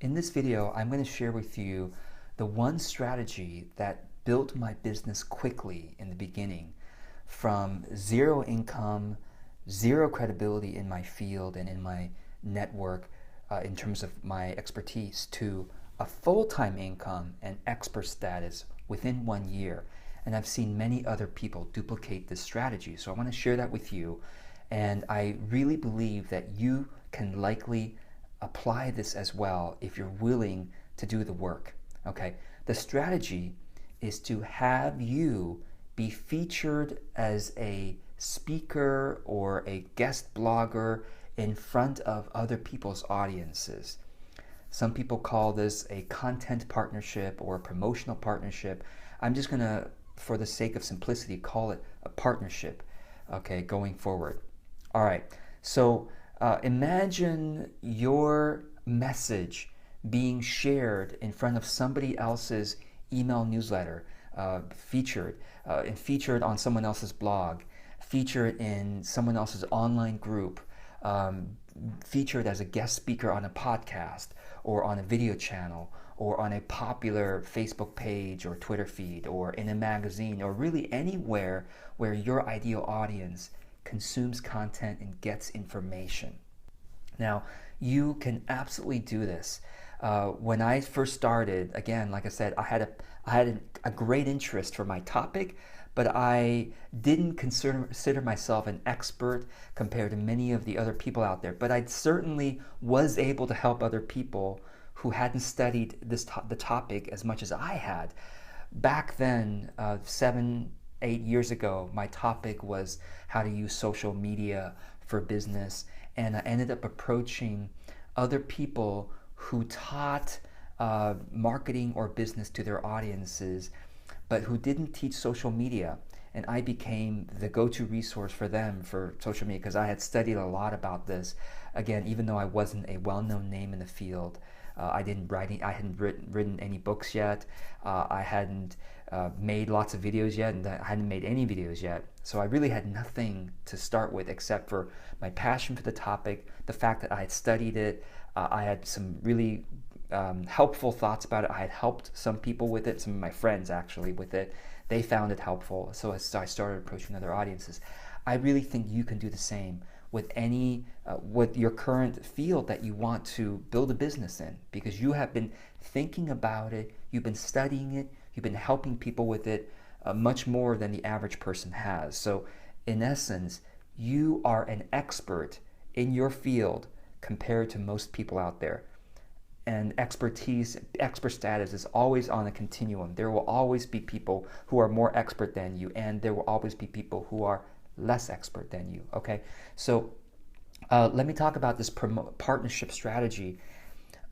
In this video, I'm going to share with you the one strategy that built my business quickly in the beginning from zero income, zero credibility in my field and in my network in terms of my expertise to a full-time income and expert status within 1 year. And I've seen many other people duplicate this strategy. So I want to share that with you. And I really believe that you can likely apply this as well if you're willing to do the work. Okay, the strategy is to have you be featured as a speaker or a guest blogger in front of other people's audiences. Some people call this a content partnership or a promotional partnership. I'm just going to, for the sake of simplicity, call it a partnership, okay, going forward. All right, so imagine your message being shared in front of somebody else's email newsletter, featured on someone else's blog, featured in someone else's online group, featured as a guest speaker on a podcast or on a video channel or on a popular Facebook page or Twitter feed or in a magazine or really anywhere where your ideal audience consumes content and gets information. Now, you can absolutely do this. When I first started, again, like I said, I had a great interest for my topic, but I didn't consider myself an expert compared to many of the other people out there. But I certainly was able to help other people who hadn't studied the topic as much as I had. Back then, 7, 8 years ago, my topic was how to use social media for business, and I ended up approaching other people who taught marketing or business to their audiences, but who didn't teach social media. And I became the go-to resource for them for social media because I had studied a lot about this. Again, even though I wasn't a well-known name in the field, I hadn't written any books yet. I hadn't made lots of videos yet, and I hadn't made any videos yet. So I really had nothing to start with except for my passion for the topic, the fact that I had studied it. I had some really helpful thoughts about it. I had helped some people with it, some of my friends actually with it. They found it helpful, so I started approaching other audiences. I really think you can do the same with with your current field that you want to build a business in, because you have been thinking about it, you've been studying it, you've been helping people with it much more than the average person has. So in essence, you are an expert in your field compared to most people out there. And expert status is always on a continuum. There will always be people who are more expert than you, and there will always be people who are less expert than you. Okay, so let me talk about this partnership strategy.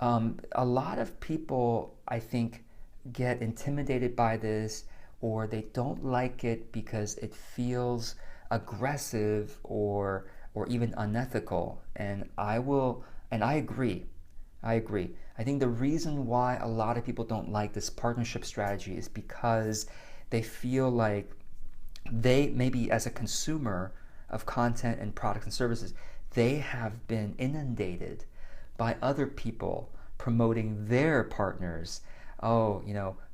A lot of people, I think, get intimidated by this, or they don't like it because it feels aggressive or even unethical. And I agree. I think the reason why a lot of people don't like this partnership strategy is because they feel like they, maybe as a consumer of content and products and services, they have been inundated by other people promoting their partners. Oh,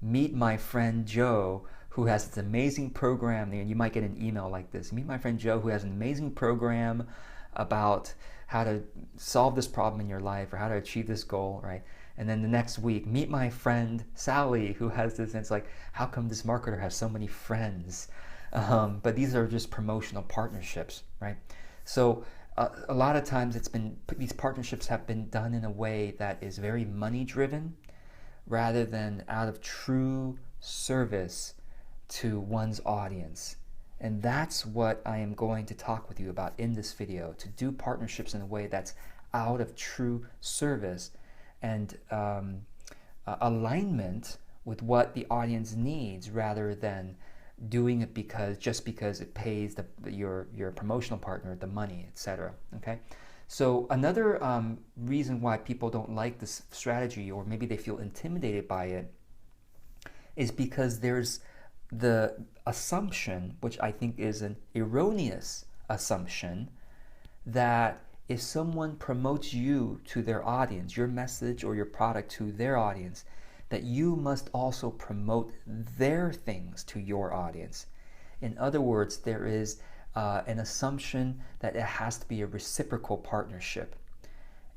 meet my friend Joe who has this amazing program. And you might get an email like this: meet my friend Joe who has an amazing program about how to solve this problem in your life or how to achieve this goal, right? And then the next week, meet my friend Sally who has this. And it's like, how come this marketer has so many friends? But these are just promotional partnerships, right? So a lot of times these partnerships have been done in a way that is very money driven rather than out of true service to one's audience. And that's what I am going to talk with you about in this video, to do partnerships in a way that's out of true service and alignment with what the audience needs, rather than doing it just because it pays your promotional partner the money, etc. Okay, so another reason why people don't like this strategy, or maybe they feel intimidated by it, is because there's the assumption, which I think is an erroneous assumption, that if someone promotes you to their audience, your message or your product to their audience, that you must also promote their things to your audience. In other words, there is an assumption that it has to be a reciprocal partnership.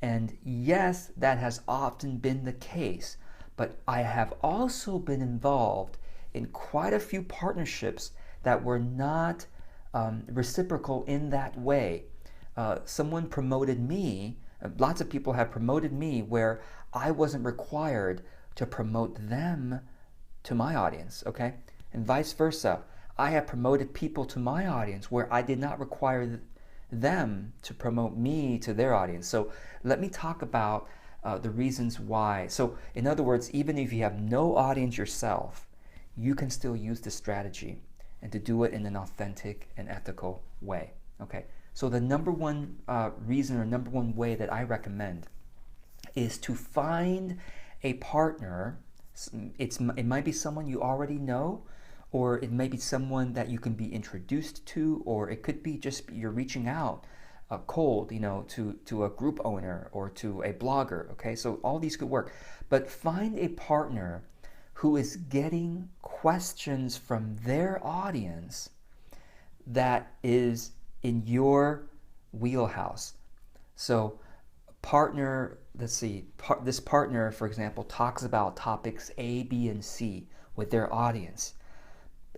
And yes, that has often been the case, but I have also been involved in quite a few partnerships that were not reciprocal in that way. Someone promoted me, lots of people have promoted me where I wasn't required to promote them to my audience, okay? And vice versa. I have promoted people to my audience where I did not require them to promote me to their audience. So let me talk about the reasons why. So in other words, even if you have no audience yourself, you can still use this strategy and to do it in an authentic and ethical way, okay? So the number one reason or number one way that I recommend is to find a partner. It might be someone you already know, or it may be someone that you can be introduced to, or it could be just you're reaching out cold, to a group owner or to a blogger, okay? So all these could work. But find a partner who is getting questions from their audience that is in your wheelhouse. So this partner, for example, talks about topics A, B, and C with their audience.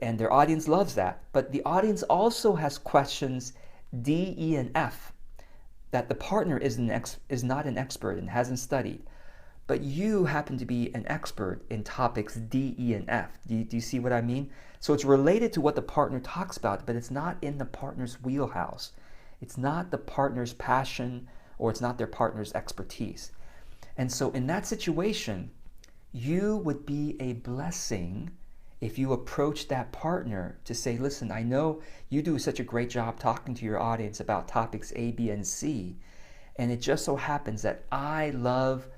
And their audience loves that. But the audience also has questions D, E, and F that the partner is not an expert and hasn't studied. But you happen to be an expert in topics D, E, and F. Do you see what I mean? So it's related to what the partner talks about, but it's not in the partner's wheelhouse. It's not the partner's passion, or it's not their partner's expertise. And so in that situation, you would be a blessing if you approach that partner to say, listen, I know you do such a great job talking to your audience about topics A, B, and C, and it just so happens that I love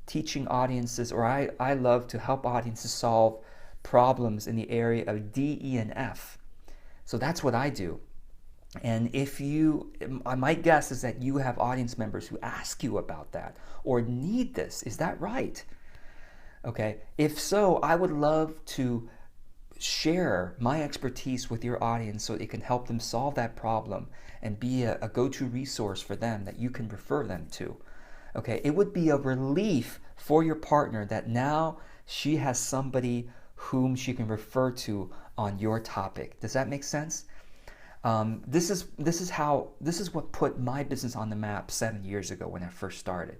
teaching audiences, or I love to help audiences solve problems in the area of D, E, and F. So that's what I do. And my guess is that you have audience members who ask you about that or need this. Is that right? Okay. If so, I would love to share my expertise with your audience so it can help them solve that problem and be a go-to resource for them that you can refer them to. Okay. It would be a relief for your partner that now she has somebody whom she can refer to on your topic. Does that make sense? This is what put my business on the map 7 years ago when I first started.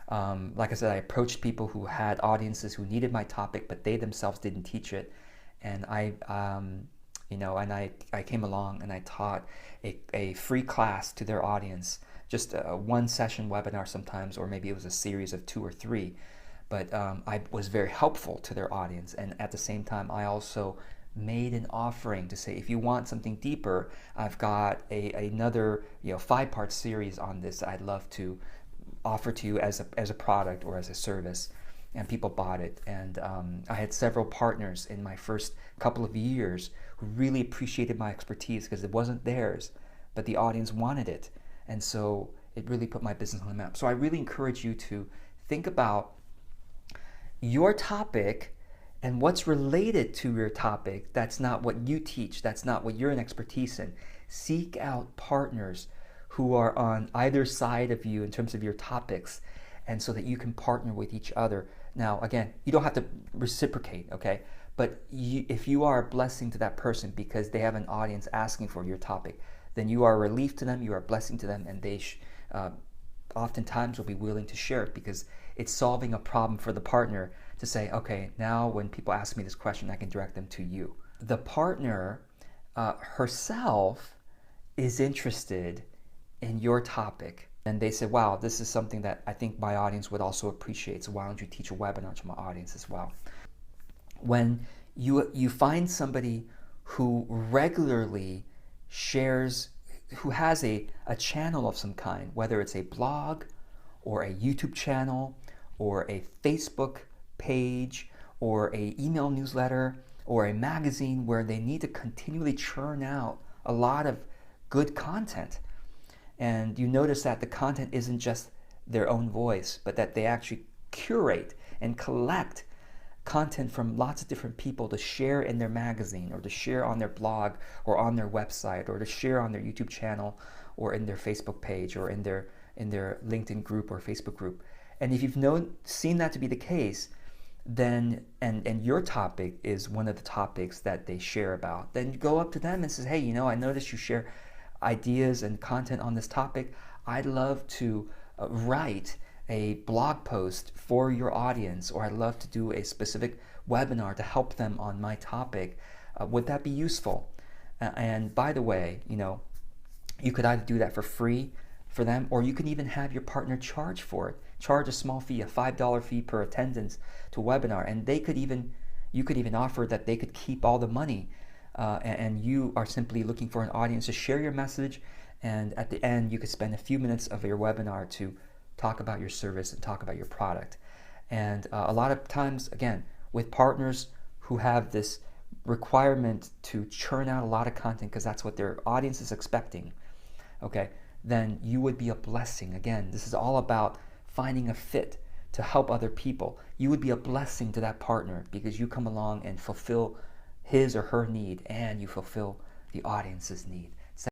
Like I said, I approached people who had audiences who needed my topic, but they themselves didn't teach it, and I came along and I taught a free class to their audience, just a one session webinar sometimes, or maybe it was a series of 2 or 3. But I was very helpful to their audience, and at the same time, I also made an offering to say, if you want something deeper, I've got another 5-part series on this I'd love to offer to you as a product or as a service. And people bought it. And I had several partners in my first couple of years who really appreciated my expertise because it wasn't theirs, but the audience wanted it. And so it really put my business on the map. So I really encourage you to think about your topic and what's related to your topic. That's not what you teach. That's not what you're an expertise in. Seek out partners who are on either side of you in terms of your topics, and so that you can partner with each other. Now, again, you don't have to reciprocate, okay? But if you are a blessing to that person because they have an audience asking for your topic, then you are a relief to them, you are a blessing to them, and they oftentimes will be willing to share it because it's solving a problem for the partner to say, okay, now when people ask me this question, I can direct them to you. The partner herself is interested in your topic, and they say, wow, this is something that I think my audience would also appreciate, so why don't you teach a webinar to my audience as well? When you find somebody who regularly shares, who has a channel of some kind, whether it's a blog or a YouTube channel or a Facebook page or an email newsletter or a magazine where they need to continually churn out a lot of good content, And you notice that the content isn't just their own voice, but that they actually curate and collect content from lots of different people to share in their magazine, or to share on their blog, or on their website, or to share on their YouTube channel, or in their Facebook page, or in their LinkedIn group or Facebook group. And if you've seen that to be the case, then and your topic is one of the topics that they share about, then you go up to them and says, hey, I noticed you share ideas and content on this topic. I'd love to write a blog post for your audience, or I'd love to do a specific webinar to help them on my topic. Would that be useful? And by the way, you could either do that for free for them, or you can even have your partner charge for it. Charge a small fee, a $5 fee per attendance to a webinar, and you could even offer that they could keep all the money, and you are simply looking for an audience to share your message, and at the end you could spend a few minutes of your webinar to talk about your service and talk about your product. And a lot of times, again, with partners who have this requirement to churn out a lot of content because that's what their audience is expecting, okay, then you would be a blessing. Again, this is all about finding a fit to help other people. You would be a blessing to that partner because you come along and fulfill his or her need, and you fulfill the audience's need.